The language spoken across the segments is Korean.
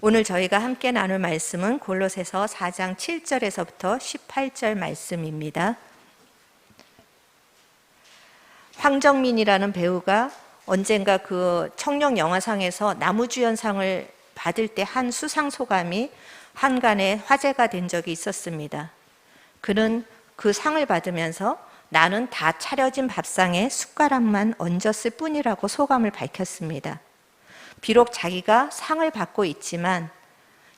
오늘 저희가 함께 나눌 말씀은 골로새서 4장 7절에서부터 18절 말씀입니다. 황정민이라는 배우가 언젠가 그 청룡 영화상에서 나무주연상을 받을 때 한 수상 소감이 한간에 화제가 된 적이 있었습니다. 그는 그 상을 받으면서 나는 다 차려진 밥상에 숟가락만 얹었을 뿐이라고 소감을 밝혔습니다. 비록 자기가 상을 받고 있지만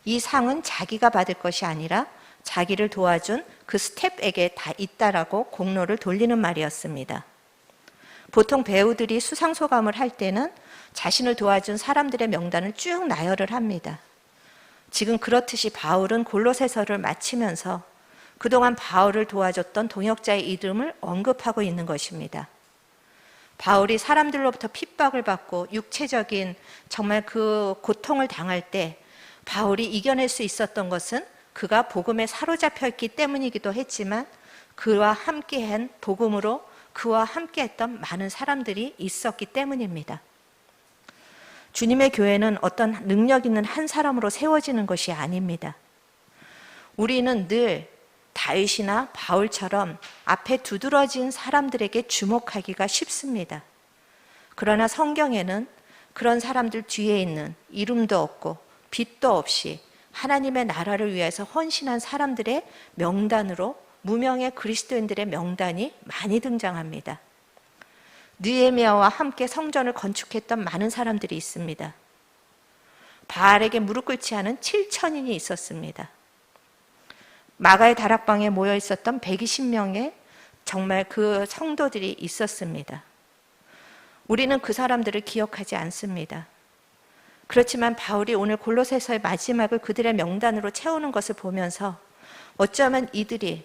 이 상은 자기가 받을 것이 아니라 자기를 도와준 그 스태프에게 다 있다라고 공로를 돌리는 말이었습니다. 보통 배우들이 수상소감을 할 때는 자신을 도와준 사람들의 명단을 쭉 나열을 합니다. 지금 그렇듯이 바울은 골로새서를 마치면서 그동안 바울을 도와줬던 동역자의 이름을 언급하고 있는 것입니다. 바울이 사람들로부터 핍박을 받고 육체적인 정말 그 고통을 당할 때 바울이 이겨낼 수 있었던 것은 그가 복음에 사로잡혀 있기 때문이기도 했지만 그와 함께한 복음으로 그와 함께했던 많은 사람들이 있었기 때문입니다. 주님의 교회는 어떤 능력 있는 한 사람으로 세워지는 것이 아닙니다. 우리는 늘 다윗이나 바울처럼 앞에 두드러진 사람들에게 주목하기가 쉽습니다. 그러나 성경에는 그런 사람들 뒤에 있는 이름도 없고 빛도 없이 하나님의 나라를 위해서 헌신한 사람들의 명단으로 무명의 그리스도인들의 명단이 많이 등장합니다. 느헤미야와 함께 성전을 건축했던 많은 사람들이 있습니다. 바알에게 무릎 꿇지 않은 7,000인이 있었습니다. 마가의 다락방에 모여 있었던 120명의 정말 그 성도들이 있었습니다. 우리는 그 사람들을 기억하지 않습니다. 그렇지만 바울이 오늘 골로새서의 마지막을 그들의 명단으로 채우는 것을 보면서 어쩌면 이들이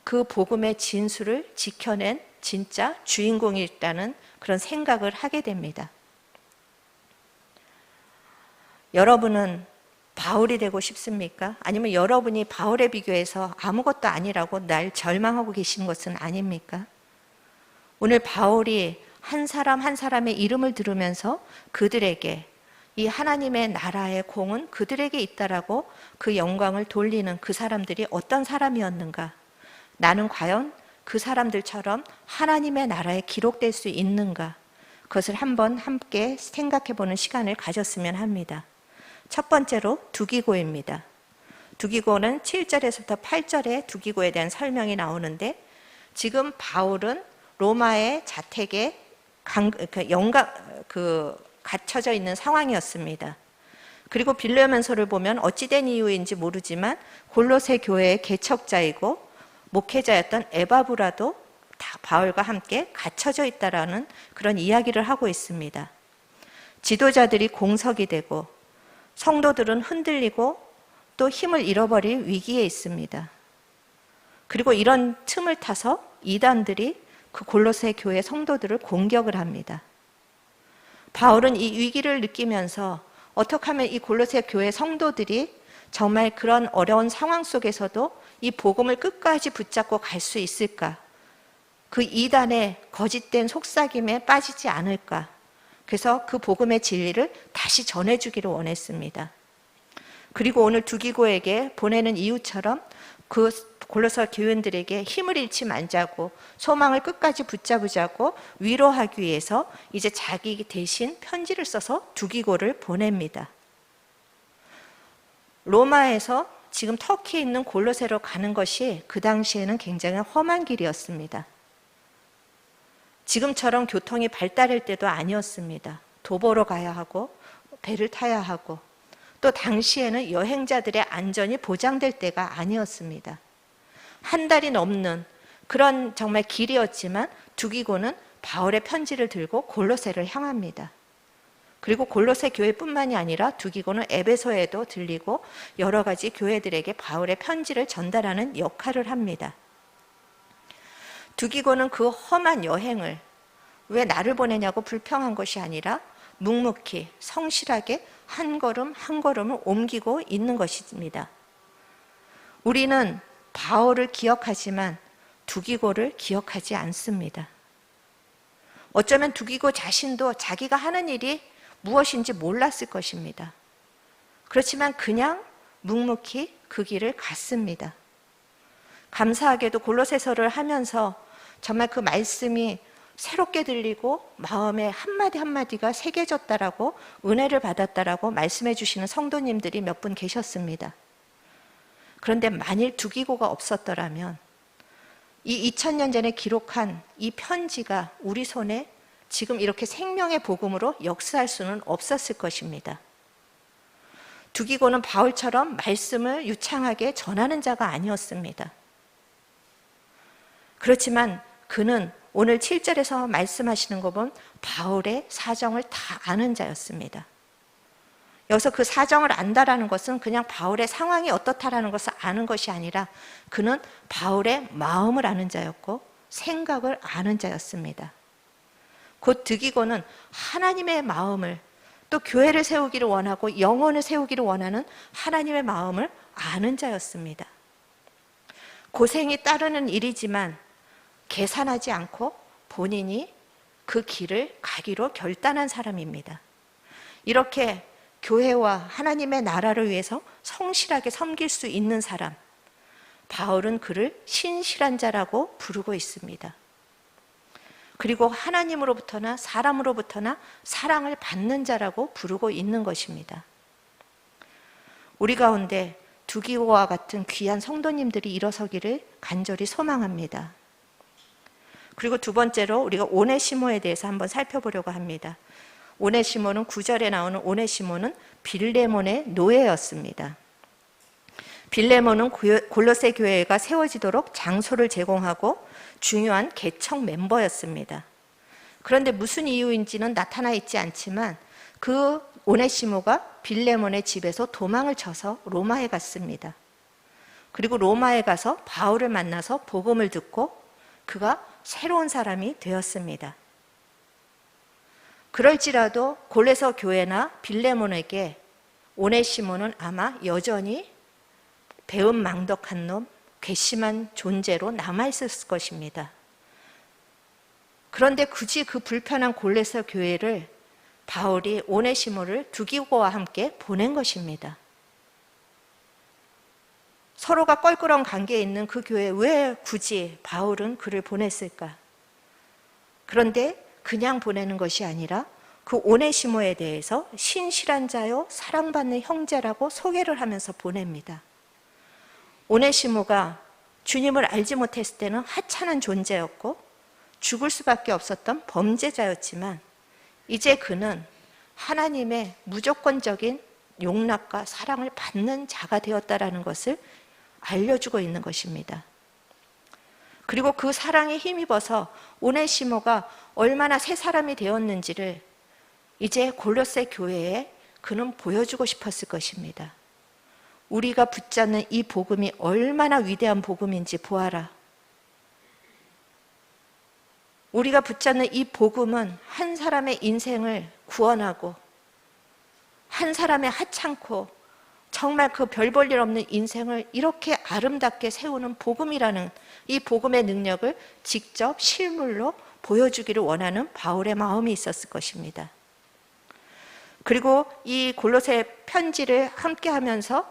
그 복음의 진수를 지켜낸 진짜 주인공이라는 그런 생각을 하게 됩니다. 여러분은 바울이 되고 싶습니까? 아니면 여러분이 바울에 비교해서 아무것도 아니라고 날 절망하고 계신 것은 아닙니까? 오늘 바울이 한 사람 한 사람의 이름을 들으면서 그들에게 이 하나님의 나라의 공은 그들에게 있다라고 그 영광을 돌리는 그 사람들이 어떤 사람이었는가? 나는 과연 그 사람들처럼 하나님의 나라에 기록될 수 있는가? 그것을 한번 함께 생각해 보는 시간을 가졌으면 합니다. 첫 번째로 두기고입니다. 두기고는 7절에서부터 8절에 두기고에 대한 설명이 나오는데 지금 바울은 로마의 자택에 갇혀져 있는 상황이었습니다. 그리고 빌레몬서를 보면 어찌된 이유인지 모르지만 골로새 교회의 개척자이고 목회자였던 에바브라도 다 바울과 함께 갇혀져 있다라는 그런 이야기를 하고 있습니다. 지도자들이 공석이 되고 성도들은 흔들리고 또 힘을 잃어버릴 위기에 있습니다. 그리고 이런 틈을 타서 이단들이 그 골로새 교회 성도들을 공격을 합니다. 바울은 이 위기를 느끼면서 어떻게 하면 이 골로새 교회 성도들이 정말 그런 어려운 상황 속에서도 이 복음을 끝까지 붙잡고 갈 수 있을까? 그 이단의 거짓된 속삭임에 빠지지 않을까? 그래서 그 복음의 진리를 다시 전해주기를 원했습니다. 그리고 오늘 두기고에게 보내는 이유처럼 그 골로새 교인들에게 힘을 잃지 말자고 소망을 끝까지 붙잡으자고 위로하기 위해서 이제 자기 대신 편지를 써서 두기고를 보냅니다. 로마에서 지금 터키에 있는 골로새로 가는 것이 그 당시에는 굉장히 험한 길이었습니다. 지금처럼 교통이 발달할 때도 아니었습니다. 도보로 가야 하고 배를 타야 하고 또 당시에는 여행자들의 안전이 보장될 때가 아니었습니다. 한 달이 넘는 그런 정말 길이었지만 두기고는 바울의 편지를 들고 골로새를 향합니다. 그리고 골로새 교회뿐만이 아니라 두기고는 에베소에도 들리고 여러 가지 교회들에게 바울의 편지를 전달하는 역할을 합니다. 두기고는 그 험한 여행을 왜 나를 보내냐고 불평한 것이 아니라 묵묵히 성실하게 한 걸음 한 걸음을 옮기고 있는 것입니다. 우리는 바울을 기억하지만 두기고를 기억하지 않습니다. 어쩌면 두기고 자신도 자기가 하는 일이 무엇인지 몰랐을 것입니다. 그렇지만 그냥 묵묵히 그 길을 갔습니다. 감사하게도 골로새서를 하면서 정말 그 말씀이 새롭게 들리고 마음에 한마디 한마디가 새겨졌다라고, 은혜를 받았다라고 말씀해 주시는 성도님들이 몇 분 계셨습니다. 그런데 만일 두기고가 없었더라면 이 2000년 전에 기록한 이 편지가 우리 손에 지금 이렇게 생명의 복음으로 역사할 수는 없었을 것입니다. 두기고는 바울처럼 말씀을 유창하게 전하는 자가 아니었습니다. 그렇지만 그는 오늘 7절에서 말씀하시는 거 보면 바울의 사정을 다 아는 자였습니다. 여기서 그 사정을 안다라는 것은 그냥 바울의 상황이 어떻다라는 것을 아는 것이 아니라 그는 바울의 마음을 아는 자였고 생각을 아는 자였습니다. 곧 드기고는 하나님의 마음을, 또 교회를 세우기를 원하고 영혼을 세우기를 원하는 하나님의 마음을 아는 자였습니다. 고생이 따르는 일이지만 계산하지 않고 본인이 그 길을 가기로 결단한 사람입니다. 이렇게 교회와 하나님의 나라를 위해서 성실하게 섬길 수 있는 사람, 바울은 그를 신실한 자라고 부르고 있습니다. 그리고 하나님으로부터나 사람으로부터나 사랑을 받는 자라고 부르고 있는 것입니다. 우리 가운데 두기고와 같은 귀한 성도님들이 일어서기를 간절히 소망합니다. 그리고 두 번째로 우리가 오네시모에 대해서 한번 살펴보려고 합니다. 오네시모는 9절에 나오는 오네시모는 빌레몬의 노예였습니다. 빌레몬은 골로새 교회가 세워지도록 장소를 제공하고 중요한 개척 멤버였습니다. 그런데 무슨 이유인지는 나타나 있지 않지만 그 오네시모가 빌레몬의 집에서 도망을 쳐서 로마에 갔습니다. 그리고 로마에 가서 바울을 만나서 복음을 듣고 그가 새로운 사람이 되었습니다. 그럴지라도 골로새 교회나 빌레몬에게 오네시모는 아마 여전히 배은망덕한 놈, 괘씸한 존재로 남아있었을 것입니다. 그런데 굳이 그 불편한 골로새 교회를 바울이 오네시모를 두기고와 함께 보낸 것입니다. 서로가 껄끄러운 관계에 있는 그 교회에 왜 굳이 바울은 그를 보냈을까? 그런데 그냥 보내는 것이 아니라 그 오네시모에 대해서 신실한 자요 사랑받는 형제라고 소개를 하면서 보냅니다. 오네시모가 주님을 알지 못했을 때는 하찮은 존재였고 죽을 수밖에 없었던 범죄자였지만 이제 그는 하나님의 무조건적인 용납과 사랑을 받는 자가 되었다라는 것을 알려주고 있는 것입니다. 그리고 그 사랑에 힘입어서 오네시모가 얼마나 새 사람이 되었는지를 이제 골로새 교회에 그는 보여주고 싶었을 것입니다. 우리가 붙잡는 이 복음이 얼마나 위대한 복음인지 보아라. 우리가 붙잡는 이 복음은 한 사람의 인생을 구원하고 한 사람의 하찮고 정말 그 별 볼 일 없는 인생을 이렇게 아름답게 세우는 복음이라는 이 복음의 능력을 직접 실물로 보여주기를 원하는 바울의 마음이 있었을 것입니다. 그리고 이 골로새 편지를 함께 하면서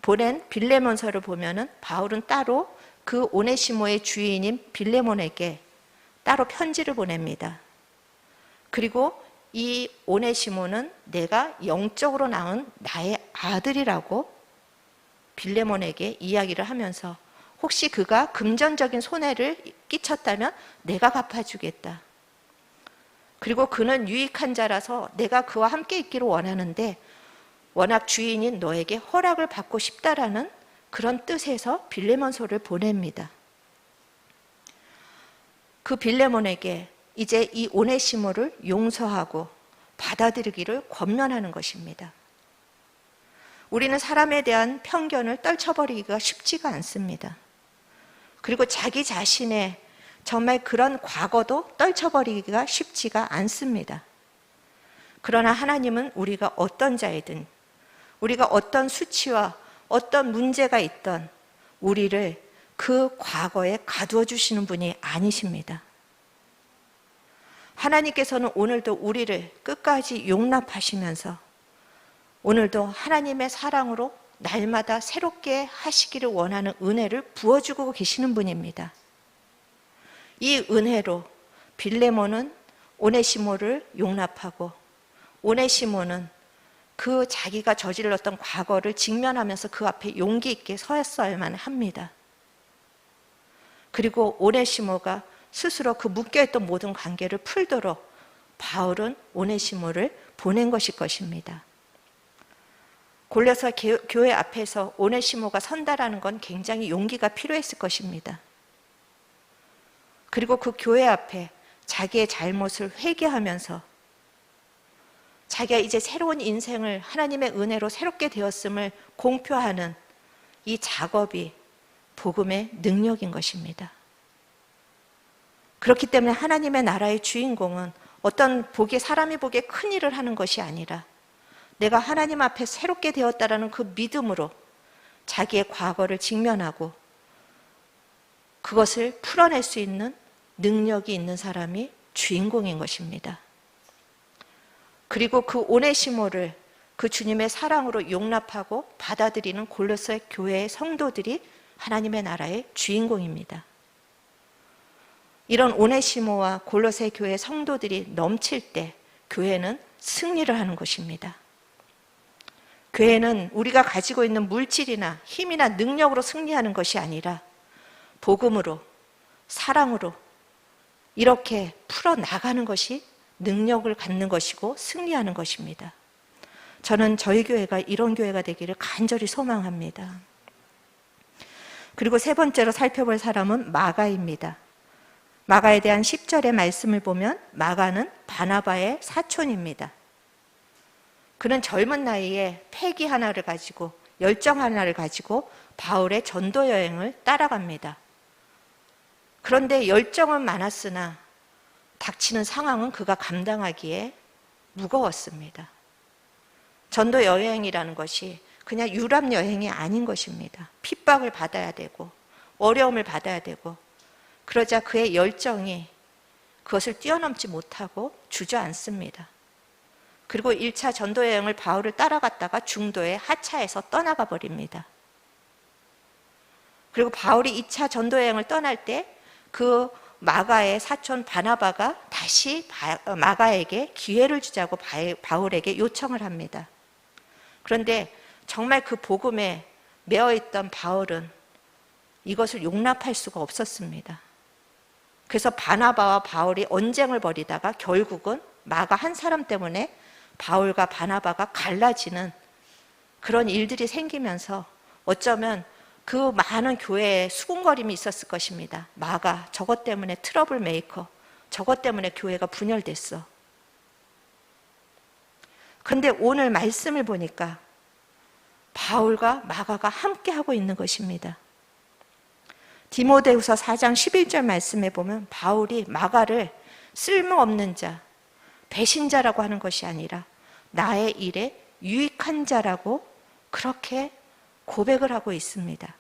보낸 빌레몬서를 보면은 바울은 따로 그 오네시모의 주인인 빌레몬에게 따로 편지를 보냅니다. 그리고 이 오네시모는 내가 영적으로 낳은 나의 아들이라고 빌레몬에게 이야기를 하면서 혹시 그가 금전적인 손해를 끼쳤다면 내가 갚아주겠다. 그리고 그는 유익한 자라서 내가 그와 함께 있기를 원하는데 워낙 주인인 너에게 허락을 받고 싶다라는 그런 뜻에서 빌레몬서를 보냅니다. 그 빌레몬에게 이제 이 오네시모를 용서하고 받아들이기를 권면하는 것입니다. 우리는 사람에 대한 편견을 떨쳐버리기가 쉽지가 않습니다. 그리고 자기 자신의 정말 그런 과거도 떨쳐버리기가 쉽지가 않습니다. 그러나 하나님은 우리가 어떤 자이든 우리가 어떤 수치와 어떤 문제가 있던 우리를 그 과거에 가두어 주시는 분이 아니십니다. 하나님께서는 오늘도 우리를 끝까지 용납하시면서 오늘도 하나님의 사랑으로 날마다 새롭게 하시기를 원하는 은혜를 부어주고 계시는 분입니다. 이 은혜로 빌레몬은 오네시모를 용납하고 오네시모는 그 자기가 저질렀던 과거를 직면하면서 그 앞에 용기 있게 서였어야만 합니다. 그리고 오네시모가 스스로 그 묶여있던 모든 관계를 풀도록 바울은 오네시모를 보낸 것일 것입니다. 골로새 교회 앞에서 오네시모가 선다라는 건 굉장히 용기가 필요했을 것입니다. 그리고 그 교회 앞에 자기의 잘못을 회개하면서 자기가 이제 새로운 인생을 하나님의 은혜로 새롭게 되었음을 공표하는 이 작업이 복음의 능력인 것입니다. 그렇기 때문에 하나님의 나라의 주인공은 어떤 사람이 보기에 큰 일을 하는 것이 아니라 내가 하나님 앞에 새롭게 되었다라는 그 믿음으로 자기의 과거를 직면하고 그것을 풀어낼 수 있는 능력이 있는 사람이 주인공인 것입니다. 그리고 그 오네시모를 그 주님의 사랑으로 용납하고 받아들이는 골로새 교회의 성도들이 하나님의 나라의 주인공입니다. 이런 오네시모와 골로새 교회 성도들이 넘칠 때 교회는 승리를 하는 것입니다. 교회는 우리가 가지고 있는 물질이나 힘이나 능력으로 승리하는 것이 아니라 복음으로, 사랑으로 이렇게 풀어나가는 것이 능력을 갖는 것이고 승리하는 것입니다. 저는 저희 교회가 이런 교회가 되기를 간절히 소망합니다. 그리고 세 번째로 살펴볼 사람은 마가입니다. 마가에 대한 10절의 말씀을 보면 마가는 바나바의 사촌입니다. 그는 젊은 나이에 패기 하나를 가지고 열정 하나를 가지고 바울의 전도 여행을 따라갑니다. 그런데 열정은 많았으나 닥치는 상황은 그가 감당하기에 무거웠습니다. 전도 여행이라는 것이 그냥 유람 여행이 아닌 것입니다. 핍박을 받아야 되고 어려움을 받아야 되고 그러자 그의 열정이 그것을 뛰어넘지 못하고 주저앉습니다. 그리고 1차 전도 여행을 바울을 따라갔다가 중도에 하차해서 떠나가 버립니다. 그리고 바울이 2차 전도 여행을 떠날 때 그 마가의 사촌 바나바가 다시 마가에게 기회를 주자고 바울에게 요청을 합니다. 그런데 정말 그 복음에 매어있던 바울은 이것을 용납할 수가 없었습니다. 그래서 바나바와 바울이 언쟁을 벌이다가 결국은 마가 한 사람 때문에 바울과 바나바가 갈라지는 그런 일들이 생기면서 어쩌면 그 많은 교회에 수군거림이 있었을 것입니다. 마가 저것 때문에 트러블 메이커, 저것 때문에 교회가 분열됐어. 그런데 오늘 말씀을 보니까 바울과 마가가 함께 하고 있는 것입니다. 디모데후서 4장 11절 말씀에 보면 바울이 마가를 쓸모없는 자, 배신자라고 하는 것이 아니라 나의 일에 유익한 자라고 그렇게 고백을 하고 있습니다.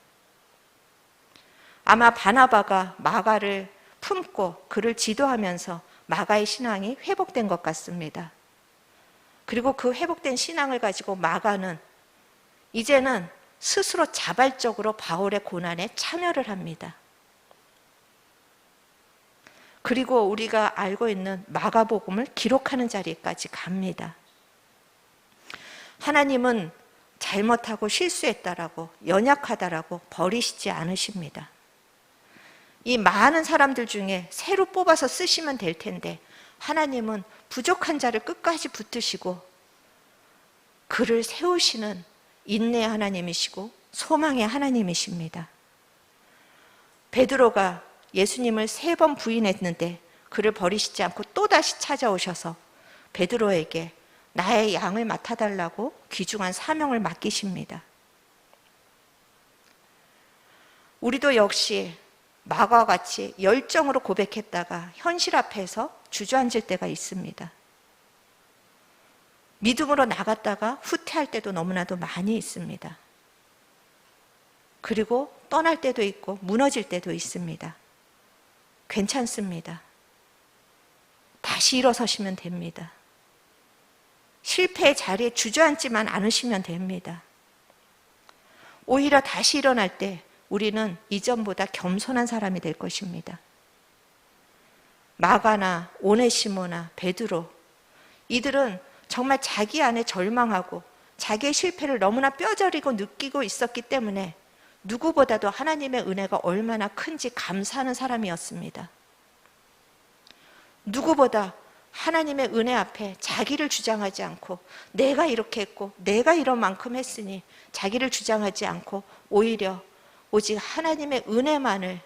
아마 바나바가 마가를 품고 그를 지도하면서 마가의 신앙이 회복된 것 같습니다. 그리고 그 회복된 신앙을 가지고 마가는 이제는 스스로 자발적으로 바울의 고난에 참여를 합니다. 그리고 우리가 알고 있는 마가복음을 기록하는 자리까지 갑니다. 하나님은 잘못하고 실수했다라고 연약하다라고 버리시지 않으십니다. 이 많은 사람들 중에 새로 뽑아서 쓰시면 될 텐데 하나님은 부족한 자를 끝까지 붙드시고 그를 세우시는 인내의 하나님이시고 소망의 하나님이십니다. 베드로가 예수님을 3번 부인했는데 그를 버리시지 않고 또다시 찾아오셔서 베드로에게 나의 양을 맡아달라고 귀중한 사명을 맡기십니다. 우리도 역시 마가와 같이 열정으로 고백했다가 현실 앞에서 주저앉을 때가 있습니다. 믿음으로 나갔다가 후퇴할 때도 너무나도 많이 있습니다. 그리고 떠날 때도 있고 무너질 때도 있습니다. 괜찮습니다. 다시 일어서시면 됩니다. 실패의 자리에 주저앉지만 않으시면 됩니다. 오히려 다시 일어날 때 우리는 이전보다 겸손한 사람이 될 것입니다. 마가나 오네시모나 베드로, 이들은 정말 자기 안에 절망하고 자기의 실패를 너무나 뼈저리고 느끼고 있었기 때문에 누구보다도 하나님의 은혜가 얼마나 큰지 감사하는 사람이었습니다. 누구보다 하나님의 은혜 앞에 자기를 주장하지 않고 내가 이렇게 했고 내가 이런 만큼 했으니 자기를 주장하지 않고 오히려 오직 하나님의 은혜만을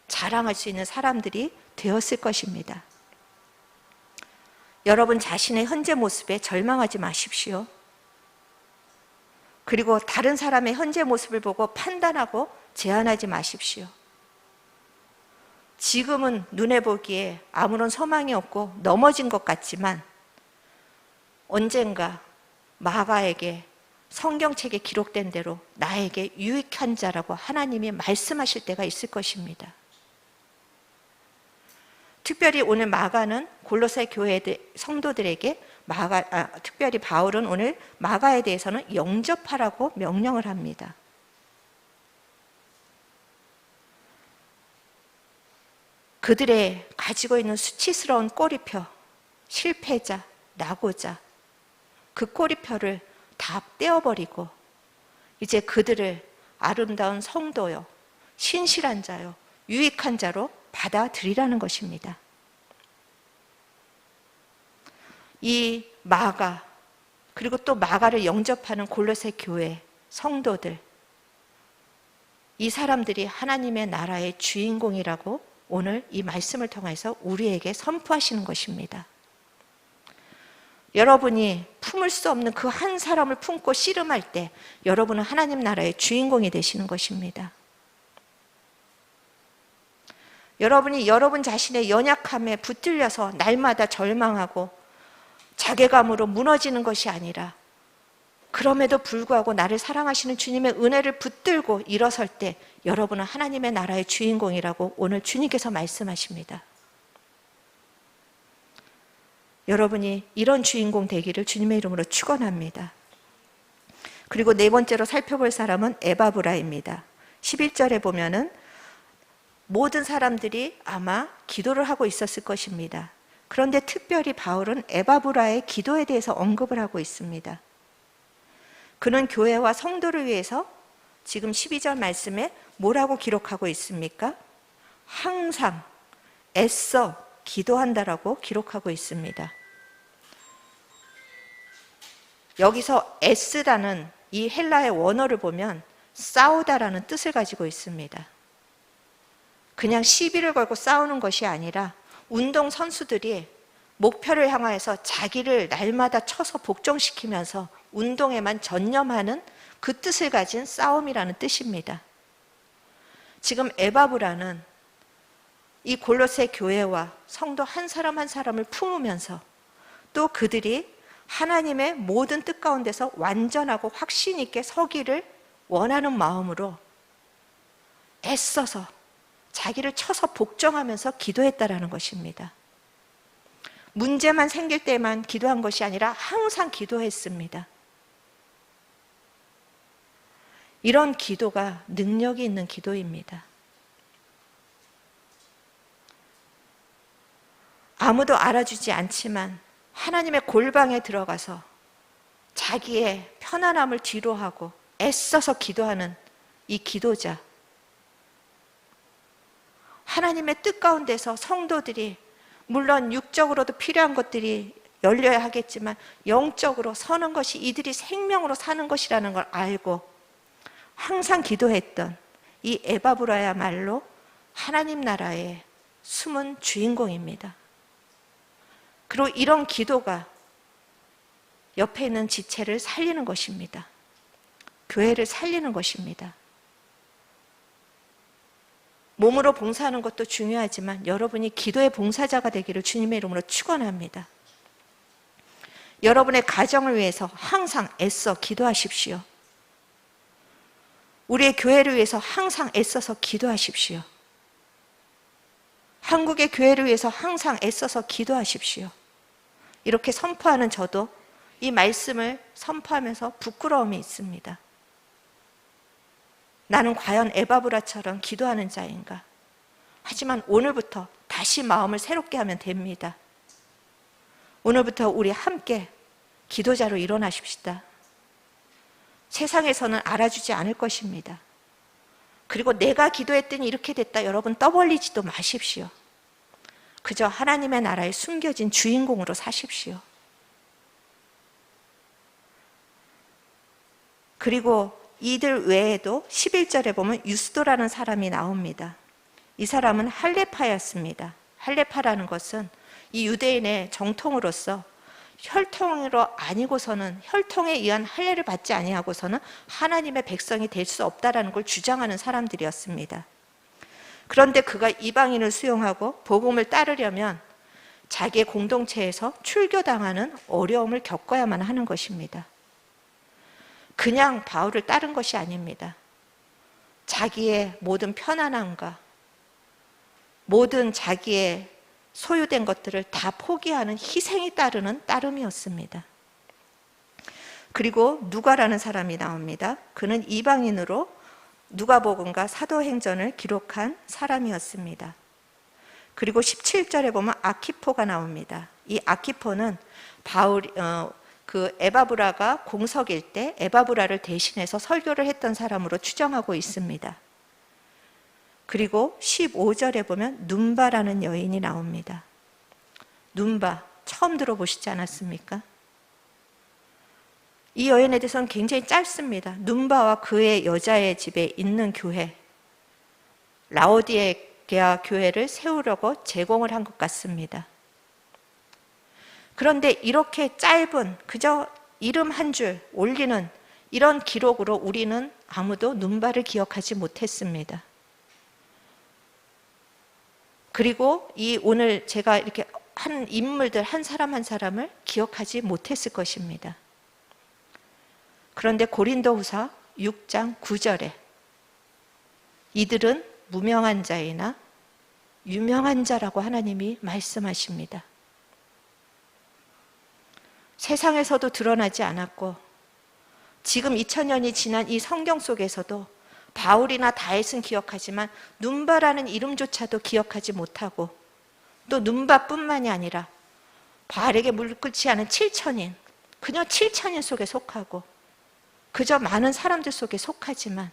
자랑할 수 있는 사람들이 되었을 것입니다. 여러분 자신의 현재 모습에 절망하지 마십시오. 그리고 다른 사람의 현재 모습을 보고 판단하고 제한하지 마십시오. 지금은 눈에 보기에 아무런 소망이 없고 넘어진 것 같지만 언젠가 마가에게 성경책에 기록된 대로 나에게 유익한 자라고 하나님이 말씀하실 때가 있을 것입니다. 특별히 오늘 마가는 골로새 교회 성도들에게 특별히 바울은 오늘 마가에 대해서는 영접하라고 명령을 합니다. 그들의 가지고 있는 수치스러운 꼬리표, 실패자, 낙오자, 그 꼬리표를 다 떼어버리고 이제 그들을 아름다운 성도요, 신실한 자요, 유익한 자로 받아들이라는 것입니다. 이 마가, 그리고 또 마가를 영접하는 골로새 교회 성도들, 이 사람들이 하나님의 나라의 주인공이라고 오늘 이 말씀을 통해서 우리에게 선포하시는 것입니다. 여러분이 품을 수 없는 그 한 사람을 품고 씨름할 때 여러분은 하나님 나라의 주인공이 되시는 것입니다. 여러분이 여러분 자신의 연약함에 붙들려서 날마다 절망하고 자괴감으로 무너지는 것이 아니라 그럼에도 불구하고 나를 사랑하시는 주님의 은혜를 붙들고 일어설 때 여러분은 하나님의 나라의 주인공이라고 오늘 주님께서 말씀하십니다. 여러분이 이런 주인공 되기를 주님의 이름으로 축원합니다. 그리고 네 번째로 살펴볼 사람은 에바브라입니다. 11절에 보면은 모든 사람들이 아마 기도를 하고 있었을 것입니다. 그런데 특별히 바울은 에바브라의 기도에 대해서 언급을 하고 있습니다. 그는 교회와 성도를 위해서 지금 12절 말씀에 뭐라고 기록하고 있습니까? 항상 애써 기도한다라고 기록하고 있습니다. 여기서 애쓰다는 이 헬라의 원어를 보면 싸우다라는 뜻을 가지고 있습니다. 그냥 시비를 걸고 싸우는 것이 아니라 운동 선수들이 목표를 향하여서 자기를 날마다 쳐서 복종시키면서 운동에만 전념하는 그 뜻을 가진 싸움이라는 뜻입니다. 지금 에바브라는 이 골로새 교회와 성도 한 사람 한 사람을 품으면서 또 그들이 하나님의 모든 뜻 가운데서 완전하고 확신 있게 서기를 원하는 마음으로 애써서 자기를 쳐서 복종하면서 기도했다라는 것입니다. 문제만 생길 때만 기도한 것이 아니라 항상 기도했습니다. 이런 기도가 능력이 있는 기도입니다. 아무도 알아주지 않지만 하나님의 골방에 들어가서 자기의 편안함을 뒤로하고 애써서 기도하는 이 기도자, 하나님의 뜻 가운데서 성도들이 물론 육적으로도 필요한 것들이 열려야 하겠지만 영적으로 서는 것이 이들이 생명으로 사는 것이라는 걸 알고 항상 기도했던 이 에바브라야말로 하나님 나라의 숨은 주인공입니다. 그리고 이런 기도가 옆에 있는 지체를 살리는 것입니다. 교회를 살리는 것입니다. 몸으로 봉사하는 것도 중요하지만 여러분이 기도의 봉사자가 되기를 주님의 이름으로 축원합니다. 여러분의 가정을 위해서 항상 애써 기도하십시오. 우리의 교회를 위해서 항상 애써서 기도하십시오. 한국의 교회를 위해서 항상 애써서 기도하십시오. 이렇게 선포하는 저도 이 말씀을 선포하면서 부끄러움이 있습니다. 나는 과연 에바브라처럼 기도하는 자인가? 하지만 오늘부터 다시 마음을 새롭게 하면 됩니다. 오늘부터 우리 함께 기도자로 일어나십시다. 세상에서는 알아주지 않을 것입니다. 그리고 내가 기도했더니 이렇게 됐다, 여러분 떠벌리지도 마십시오. 그저 하나님의 나라에 숨겨진 주인공으로 사십시오. 그리고 이들 외에도 11절에 보면 유스도라는 사람이 나옵니다. 이 사람은 할례파였습니다. 할례파라는 것은 이 유대인의 정통으로서 혈통으로 아니고서는, 혈통에 의한 할례를 받지 아니하고서는 하나님의 백성이 될 수 없다라는 걸 주장하는 사람들이었습니다. 그런데 그가 이방인을 수용하고 복음을 따르려면 자기의 공동체에서 출교당하는 어려움을 겪어야만 하는 것입니다. 그냥 바울을 따른 것이 아닙니다. 자기의 모든 편안함과 모든 자기의 소유된 것들을 다 포기하는 희생이 따르는 따름이었습니다. 그리고 누가라는 사람이 나옵니다. 그는 이방인으로 누가복음과 사도행전을 기록한 사람이었습니다. 그리고 17절에 보면 아키포가 나옵니다. 이 아키포는 에바브라가 공석일 때 에바브라를 대신해서 설교를 했던 사람으로 추정하고 있습니다. 그리고 15절에 보면 눈바라는 여인이 나옵니다. 눈바, 처음 들어보시지 않았습니까? 이 여인에 대해서는 굉장히 짧습니다. 눈바와 그의 여자의 집에 있는 교회, 라오디게아 교회를 세우려고 제공을 한 것 같습니다. 그런데 이렇게 짧은, 그저 이름 한 줄 올리는 이런 기록으로 우리는 아무도 눈바를 기억하지 못했습니다. 그리고 오늘 제가 이렇게 한 인물들 한 사람 한 사람을 기억하지 못했을 것입니다. 그런데 고린도후서 6장 9절에 이들은 무명한 자이나 유명한 자라고 하나님이 말씀하십니다. 세상에서도 드러나지 않았고 지금 2000년이 지난 이 성경 속에서도 바울이나 다윗은 기억하지만 눈바라는 이름조차도 기억하지 못하고, 또 눈바뿐만이 아니라 바알에게 물끝이 않은 7천인, 그녀 7천인 속에 속하고 그저 많은 사람들 속에 속하지만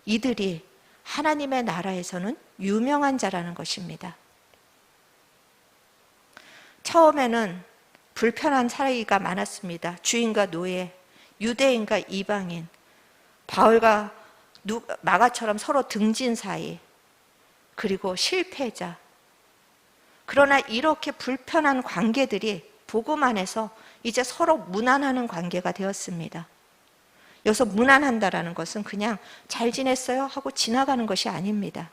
이들이 하나님의 나라에서는 유명한 자라는 것입니다. 처음에는 불편한 사이가 많았습니다. 주인과 노예, 유대인과 이방인, 바울과 마가처럼 서로 등진 사이, 그리고 실패자. 그러나 이렇게 불편한 관계들이 복음 안에서 이제 서로 무난하는 관계가 되었습니다. 여기서 무난한다라는 것은 그냥 잘 지냈어요 하고 지나가는 것이 아닙니다.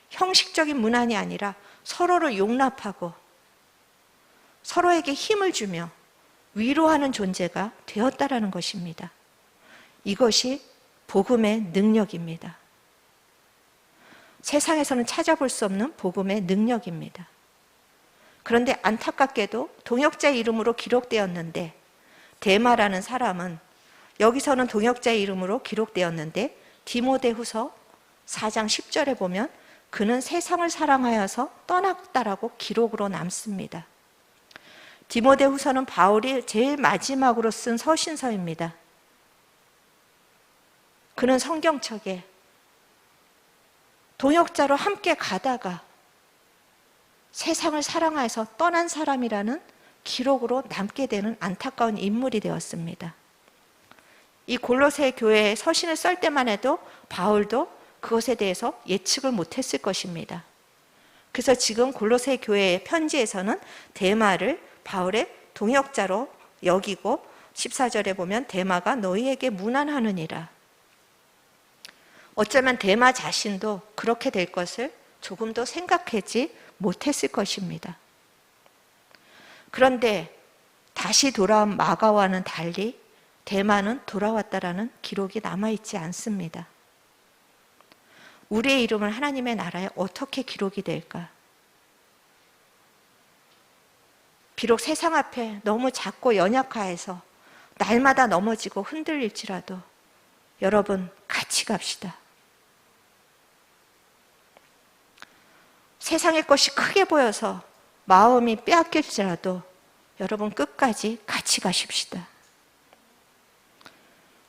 형식적인 무난이 아니라 서로를 용납하고 서로에게 힘을 주며 위로하는 존재가 되었다라는 것입니다. 이것이 복음의 능력입니다. 세상에서는 찾아볼 수 없는 복음의 능력입니다. 그런데 안타깝게도 동역자의 이름으로 기록되었는데, 데마라는 사람은 여기서는 동역자의 이름으로 기록되었는데 디모데후서 4장 10절에 보면 그는 세상을 사랑하여서 떠났다라고 기록으로 남습니다. 디모데후서는 바울이 제일 마지막으로 쓴 서신서입니다. 그는 성경책에 동역자로 함께 가다가 세상을 사랑하여서 떠난 사람이라는 기록으로 남게 되는 안타까운 인물이 되었습니다. 이 골로새 교회에 서신을 쓸 때만 해도 바울도 그것에 대해서 예측을 못했을 것입니다. 그래서 지금 골로새 교회의 편지에서는 데마를 바울의 동역자로 여기고 14절에 보면 데마가 너희에게 문안하느니라. 어쩌면 데마 자신도 그렇게 될 것을 조금도 생각하지 못했을 것입니다. 그런데 다시 돌아온 마가와는 달리 데마는 돌아왔다라는 기록이 남아있지 않습니다. 우리의 이름은 하나님의 나라에 어떻게 기록이 될까? 비록 세상 앞에 너무 작고 연약하여서 날마다 넘어지고 흔들릴지라도 여러분 같이 갑시다. 세상의 것이 크게 보여서 마음이 빼앗길지라도 여러분 끝까지 같이 가십시다.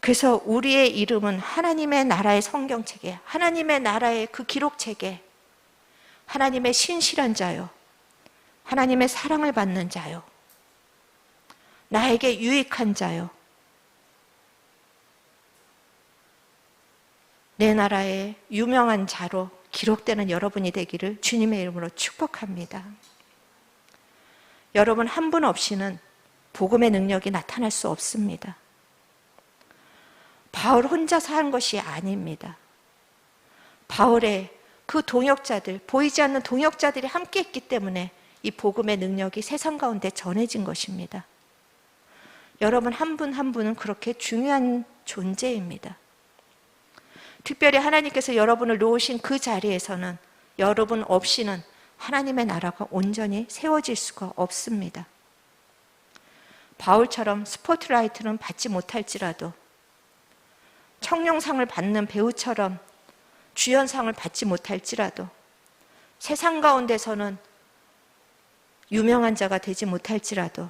그래서 우리의 이름은 하나님의 나라의 성경책에, 하나님의 나라의 그 기록책에 하나님의 신실한 자요, 하나님의 사랑을 받는 자요, 나에게 유익한 자요, 내 나라의 유명한 자로 기록되는 여러분이 되기를 주님의 이름으로 축복합니다. 여러분 한 분 없이는 복음의 능력이 나타날 수 없습니다. 바울 혼자서 한 것이 아닙니다. 바울의 그 동역자들, 보이지 않는 동역자들이 함께 했기 때문에 이 복음의 능력이 세상 가운데 전해진 것입니다. 여러분 한 분 한 분은 그렇게 중요한 존재입니다. 특별히 하나님께서 여러분을 놓으신 그 자리에서는 여러분 없이는 하나님의 나라가 온전히 세워질 수가 없습니다. 바울처럼 스포트라이트는 받지 못할지라도, 청룡상을 받는 배우처럼 주연상을 받지 못할지라도, 세상 가운데서는 유명한 자가 되지 못할지라도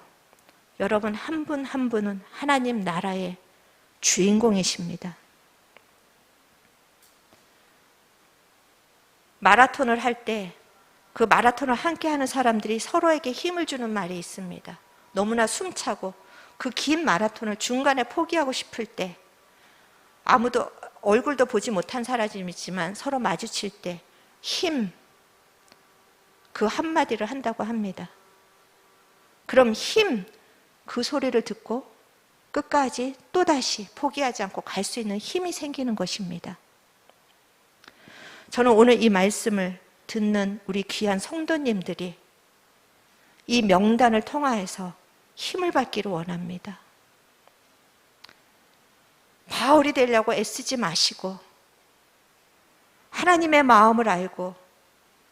여러분 한 분 한 분은 하나님 나라의 주인공이십니다. 마라톤을 할 때 그 마라톤을 함께 하는 사람들이 서로에게 힘을 주는 말이 있습니다. 너무나 숨차고 그 긴 마라톤을 중간에 포기하고 싶을 때, 아무도 얼굴도 보지 못한 사람이지만 서로 마주칠 때 힘, 그 한마디를 한다고 합니다. 그럼 힘, 그 소리를 듣고 끝까지 또다시 포기하지 않고 갈 수 있는 힘이 생기는 것입니다. 저는 오늘 이 말씀을 듣는 우리 귀한 성도님들이 이 명단을 통하여서 힘을 받기를 원합니다. 바울이 되려고 애쓰지 마시고 하나님의 마음을 알고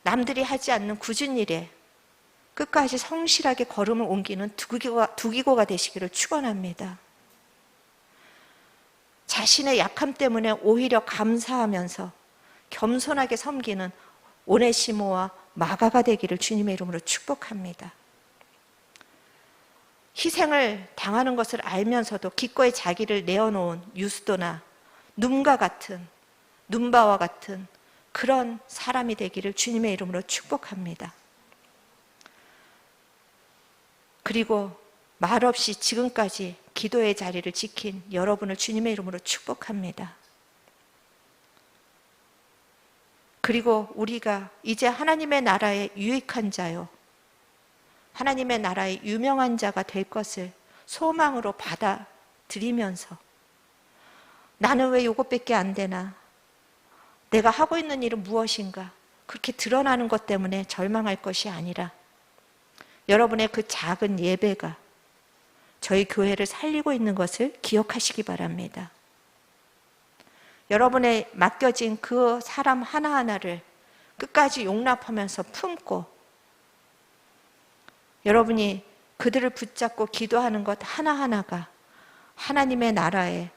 남들이 하지 않는 굳은 일에 끝까지 성실하게 걸음을 옮기는 두기고가 되시기를 축원합니다. 자신의 약함 때문에 오히려 감사하면서 겸손하게 섬기는 오네시모와 마가가 되기를 주님의 이름으로 축복합니다. 희생을 당하는 것을 알면서도 기꺼이 자기를 내어놓은 유스도나 눈바와 같은 그런 사람이 되기를 주님의 이름으로 축복합니다. 그리고 말없이 지금까지 기도의 자리를 지킨 여러분을 주님의 이름으로 축복합니다. 그리고 우리가 이제 하나님의 나라의 유익한 자요, 하나님의 나라의 유명한 자가 될 것을 소망으로 받아들이면서 나는 왜 이것밖에 안 되나? 내가 하고 있는 일은 무엇인가? 그렇게 드러나는 것 때문에 절망할 것이 아니라 여러분의 그 작은 예배가 저희 교회를 살리고 있는 것을 기억하시기 바랍니다. 여러분의 맡겨진 그 사람 하나하나를 끝까지 용납하면서 품고 여러분이 그들을 붙잡고 기도하는 것 하나하나가 하나님의 나라에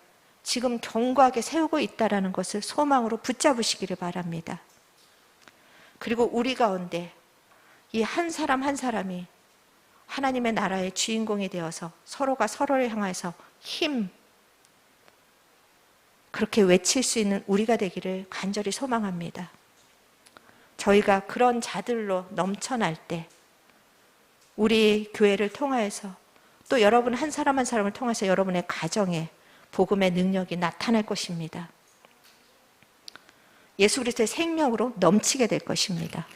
지금 견고하게 세우고 있다는 것을 소망으로 붙잡으시기를 바랍니다. 그리고 우리 가운데 이 한 사람 한 사람이 하나님의 나라의 주인공이 되어서 서로가 서로를 향해서 그렇게 외칠 수 있는 우리가 되기를 간절히 소망합니다. 저희가 그런 자들로 넘쳐날 때 우리 교회를 통하여서 또 여러분 한 사람 한 사람을 통해서 여러분의 가정에 복음의 능력이 나타날 것입니다. 예수 그리스도의 생명으로 넘치게 될 것입니다.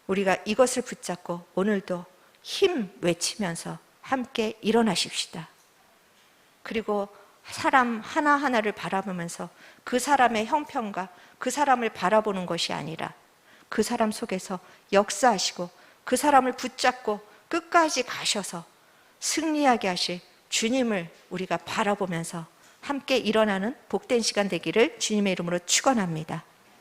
우리가 이것을 붙잡고 오늘도 힘 외치면서 함께 일어나십시다. 그리고 사람 하나하나를 바라보면서 그 사람의 형편과 그 사람을 바라보는 것이 아니라 그 사람 속에서 역사하시고 그 사람을 붙잡고 끝까지 가셔서 승리하게 하실 주님을 우리가 바라보면서 함께 일어나는 복된 시간 되기를 주님의 이름으로 축원합니다.